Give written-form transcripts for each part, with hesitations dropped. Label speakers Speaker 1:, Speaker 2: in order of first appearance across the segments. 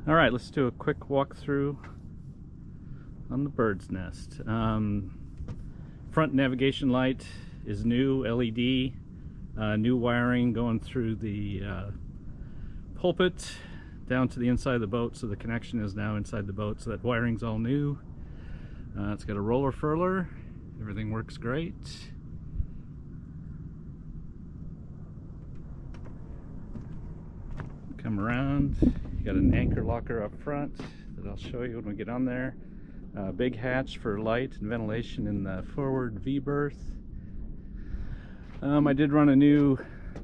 Speaker 1: All right, let's do a quick walkthrough on the bird's nest. Front navigation light is new, LED, new wiring going through the pulpit down to the inside of the boat, so the connection is now inside the boat, so that wiring's all new. It's got a roller furler, everything works great. Come around, you got an anchor locker up front that I'll show you when we get on there. Big hatch for light and ventilation in the forward V-berth. I did run a new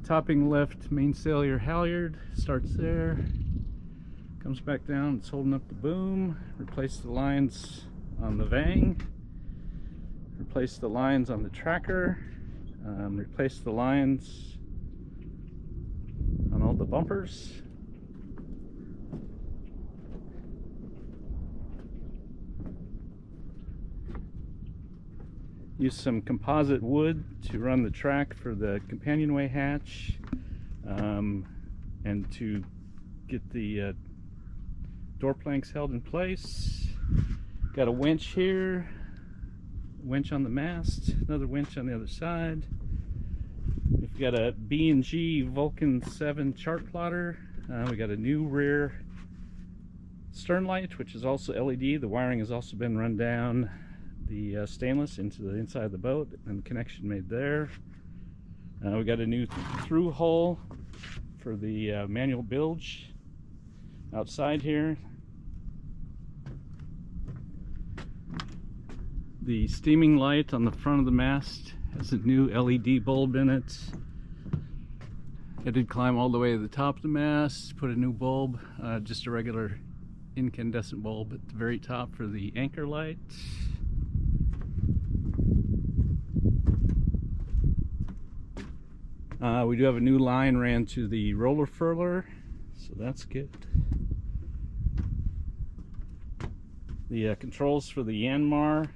Speaker 1: topping lift mainsail halyard. Starts there, comes back down, it's holding up the boom. Replaced the lines on the vang, replaced the lines on the tracker, replaced the lines on all the bumpers. Use some composite wood to run the track for the companionway hatch, and to get the door planks held in place. Got a winch here, winch on the mast, another winch on the other side. We've got a B&G Vulcan 7 chart plotter. We got a new rear stern light, which is also LED. The wiring has also been run down the stainless into the inside of the boat, and the connection made there. We got a new through hole for the manual bilge outside here. The steaming light on the front of the mast has a new LED bulb in it. I did climb all the way to the top of the mast, put a new bulb, just a regular incandescent bulb at the very top for the anchor light. We do have a new line ran to the roller furler, so that's good. The controls for the Yanmar,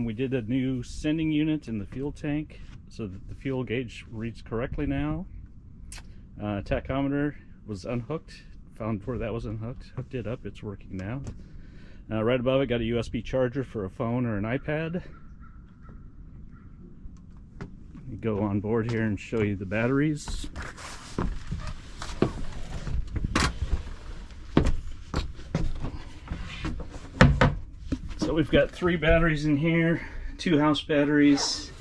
Speaker 1: we did a new sending unit in the fuel tank so that the fuel gauge reads correctly now. Tachometer was unhooked, found where that was unhooked, hooked it up, it's working now. Right above it got a USB charger for a phone or an iPad. Go on board here and show you the batteries. So we've got 3 batteries in here, 2 house batteries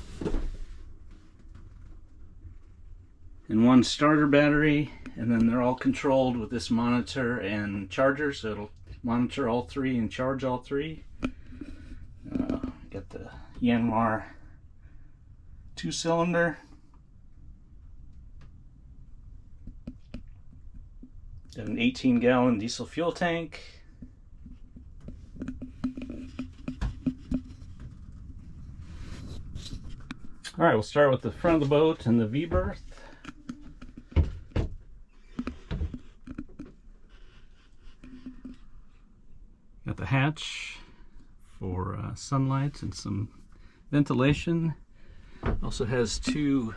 Speaker 1: and 1 starter battery, and then they're all controlled with this monitor and charger, so it'll monitor all 3 and charge all 3. Got the Yanmar 2-cylinder. Got an 18-gallon diesel fuel tank. All right, we'll start with the front of the boat and the V-berth. Got the hatch for sunlight and some ventilation. Also has 2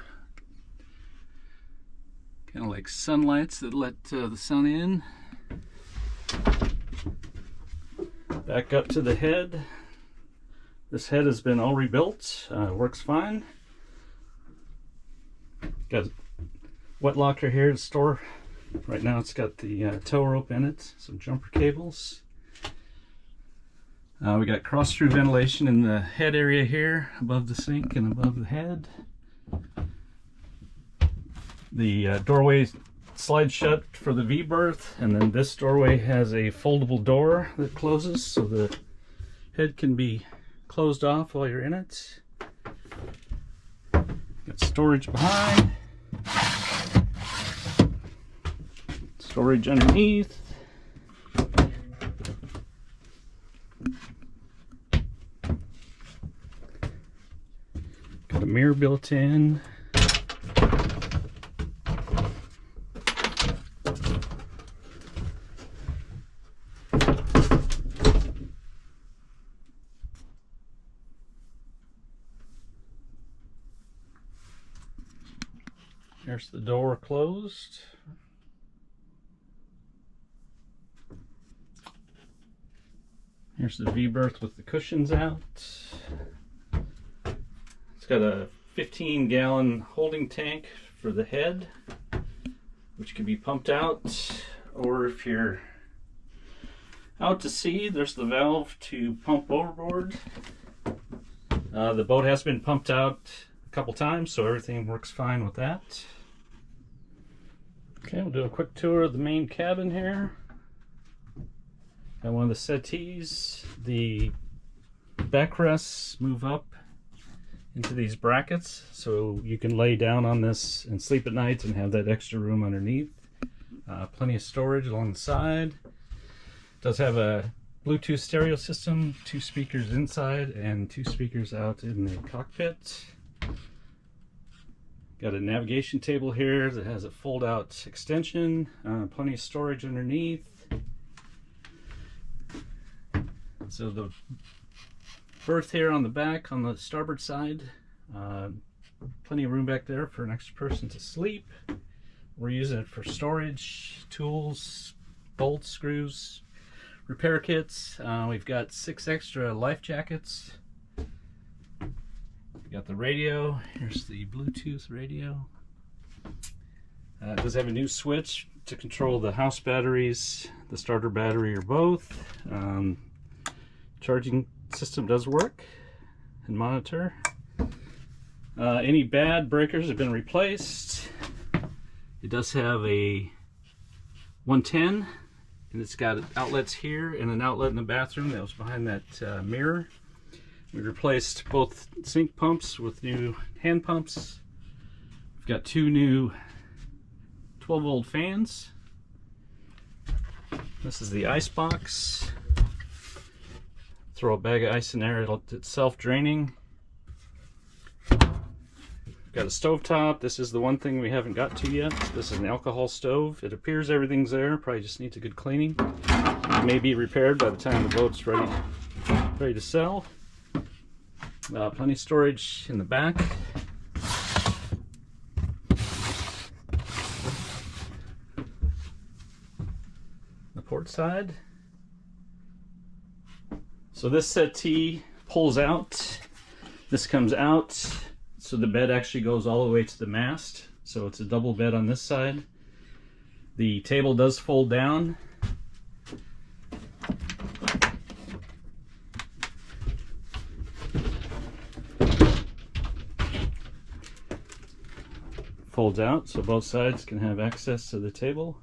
Speaker 1: kind of like sunlights that let the sun in. Back up to the head. This head has been all rebuilt, works fine. Got a wet locker here to store. Right now it's got the tow rope in it, some jumper cables. We got cross-through ventilation in the head area here, above the sink and above the head. The doorway slides shut for the V-berth, and then this doorway has a foldable door that closes, so the head can be closed off while you're in it. Got storage behind, storage underneath. Got a mirror built in. There's the door closed. Here's the V-berth with the cushions out. It's got a 15-gallon holding tank for the head, which can be pumped out, or if you're out to sea, there's the valve to pump overboard. The boat has been pumped out a couple times, so everything works fine with that. Okay, we'll do a quick tour of the main cabin here. Got one of the settees. The backrests move up into these brackets, so you can lay down on this and sleep at night and have that extra room underneath. Plenty of storage along the side. It does have a Bluetooth stereo system, 2 speakers inside and 2 speakers out in the cockpit. Got a navigation table here that has a fold-out extension, plenty of storage underneath. So the berth here on the back, on the starboard side, plenty of room back there for an extra person to sleep. We're using it for storage, tools, bolts, screws, repair kits. We've got 6 extra life jackets. We got the radio. Here's the Bluetooth radio. It does have a new switch to control the house batteries, the starter battery, or both. Charging system does work and monitor. Any bad breakers have been replaced. It does have a 110, and it's got outlets here and an outlet in the bathroom that was behind that mirror. We replaced both sink pumps with new hand pumps. We've got 2 new 12-volt fans. This is the ice box. Throw a bag of ice in there, it's self-draining. Got a stovetop. This is the one thing we haven't got to yet. This is an alcohol stove. It appears everything's there, probably just needs a good cleaning. It may be repaired by the time the boat's ready to sell. Plenty of storage in the back. The port side. So this settee pulls out. This comes out, so the bed actually goes all the way to the mast. So it's a double bed on this side. The table does fold down. Folds out, so both sides can have access to the table.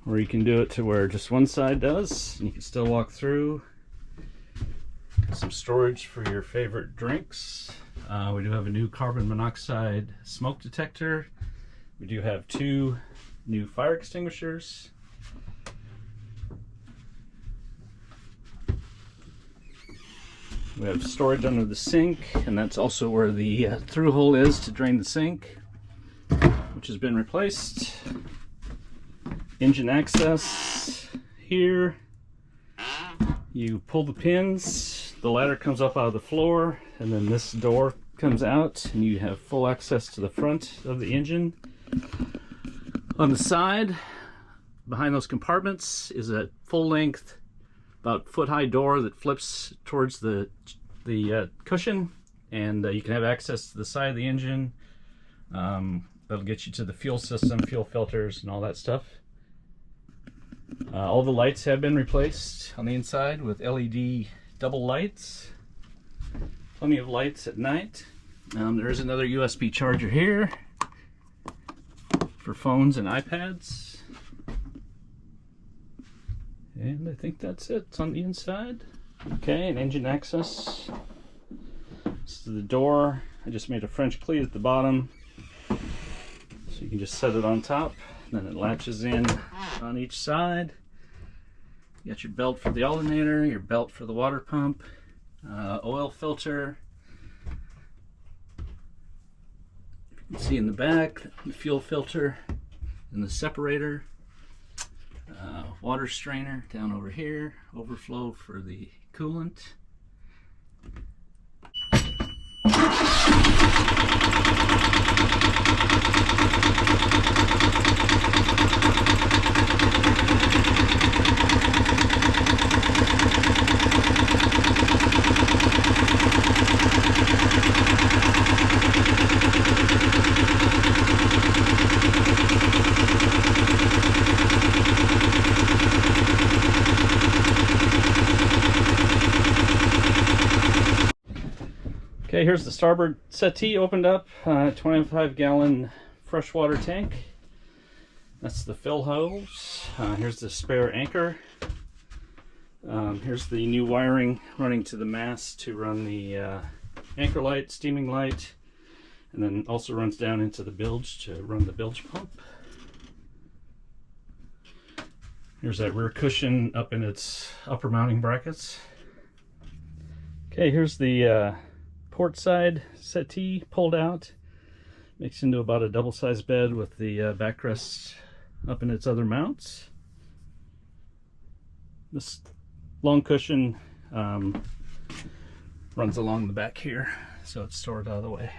Speaker 1: Or you can do it to where just one side does, and you can still walk through. Some storage for your favorite drinks. We do have a new carbon monoxide smoke detector. We do have 2 new fire extinguishers. We have storage under the sink, and that's also where the through hole is to drain the sink, which has been replaced. Engine access here. You pull the pins, the ladder comes up out of the floor, and then this door comes out, and you have full access to the front of the engine. On the side, behind those compartments, is a full-length, about foot-high door that flips towards the cushion, and you can have access to the side of the engine. That'll get you to the fuel system, fuel filters, and all that stuff. All the lights have been replaced on the inside with LED double lights. Plenty of lights at night. There is another USB charger here for phones and iPads. And I think that's it. It's on the inside. Okay, and engine access. This is the door. I just made a French pleat at the bottom, so you can just set it on top. Then it latches in on each side. You got your belt for the alternator, your belt for the water pump, oil filter. You can see in the back the fuel filter and the separator. Water strainer down over here, overflow for the coolant. Okay, here's the starboard settee opened up, 25-gallon freshwater tank. That's the fill hose. Here's the spare anchor. Here's the new wiring running to the mast to run the anchor light, steaming light, and then also runs down into the bilge to run the bilge pump. Here's that rear cushion up in its upper mounting brackets. Okay, here's the port side settee pulled out. Makes into about a double-sized bed with the backrest up in its other mounts. This long cushion runs along the back here, so it's stored out of the way.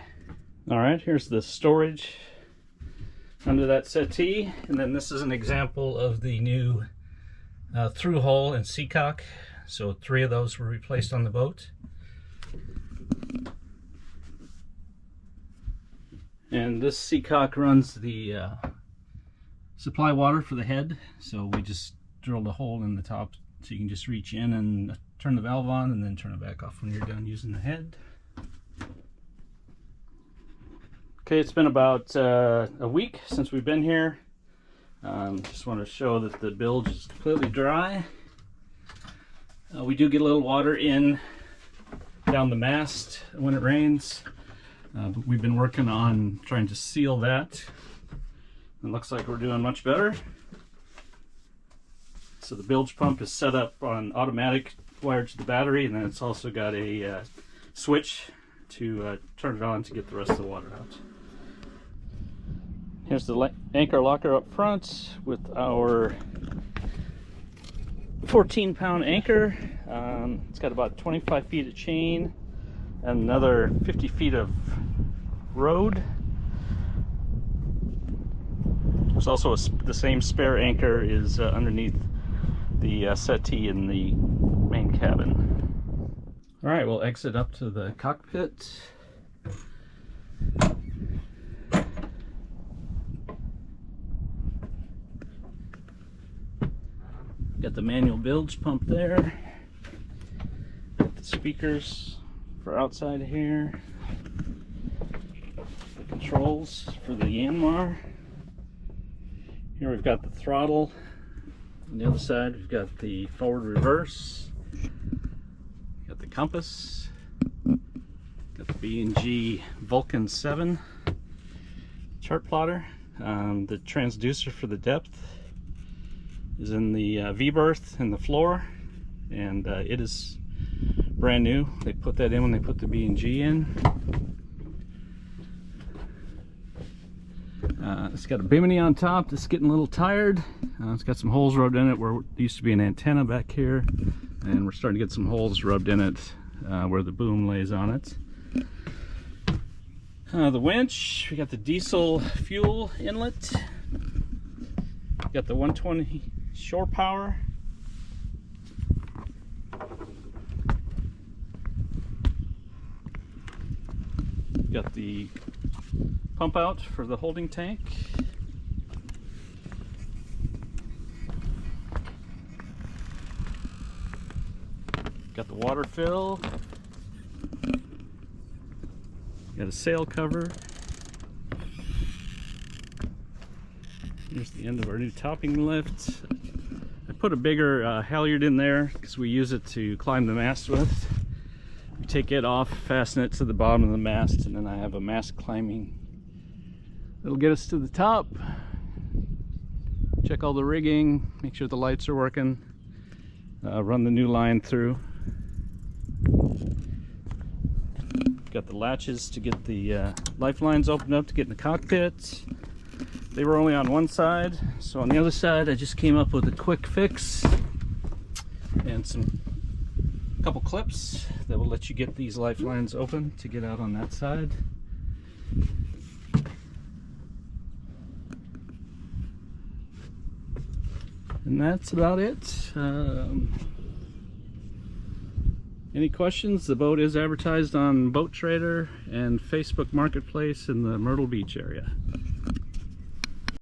Speaker 1: Alright, here's the storage under that settee, and then this is an example of the new through hull and seacock. So 3 of those were replaced on the boat. And this seacock runs the supply water for the head, so we just drilled a hole in the top so you can just reach in and turn the valve on and then turn it back off when you're done using the head. Okay, it's been about a week since we've been here. Just want to show that the bilge is completely dry. We do get a little water in down the mast when it rains, but we've been working on trying to seal that. It looks like we're doing much better. So the bilge pump is set up on automatic, wired to the battery, and then it's also got a switch to turn it on to get the rest of the water out. Here's the anchor locker up front with our 14-pound anchor. It's got about 25 feet of chain and another 50 feet of rode. There's also the same spare anchor is underneath the settee in the main cabin. All right, we'll exit up to the cockpit. Got the manual bilge pump there. Got the speakers for outside here. The controls for the Yanmar. Here we've got the throttle. On the other side we've got the forward reverse. Got the compass. Got the B&G Vulcan 7 chart plotter. The transducer for the depth is in the V-berth in the floor, and it is brand new. They put that in when they put the B&G in. It's got a bimini on top that's getting a little tired. It's got some holes rubbed in it where it used to be an antenna back here, and we're starting to get some holes rubbed in it where the boom lays on it. The winch, we got the diesel fuel inlet. Got the 120 shore power. Got the pump out for the holding tank. Got the water fill. Got a sail cover. Here's the end of our new topping lift. I put a bigger halyard in there because we use it to climb the mast with. We take it off, fasten it to the bottom of the mast, and then I have a mast climbing. It'll get us to the top. Check all the rigging, make sure the lights are working. Run the new line through. Got the latches to get the lifelines opened up to get in the cockpit. They were only on one side, so on the other side I just came up with a quick fix and a couple clips that will let you get these lifelines open to get out on that side. And that's about it. Any questions? The boat is advertised on Boat Trader and Facebook Marketplace in the Myrtle Beach area.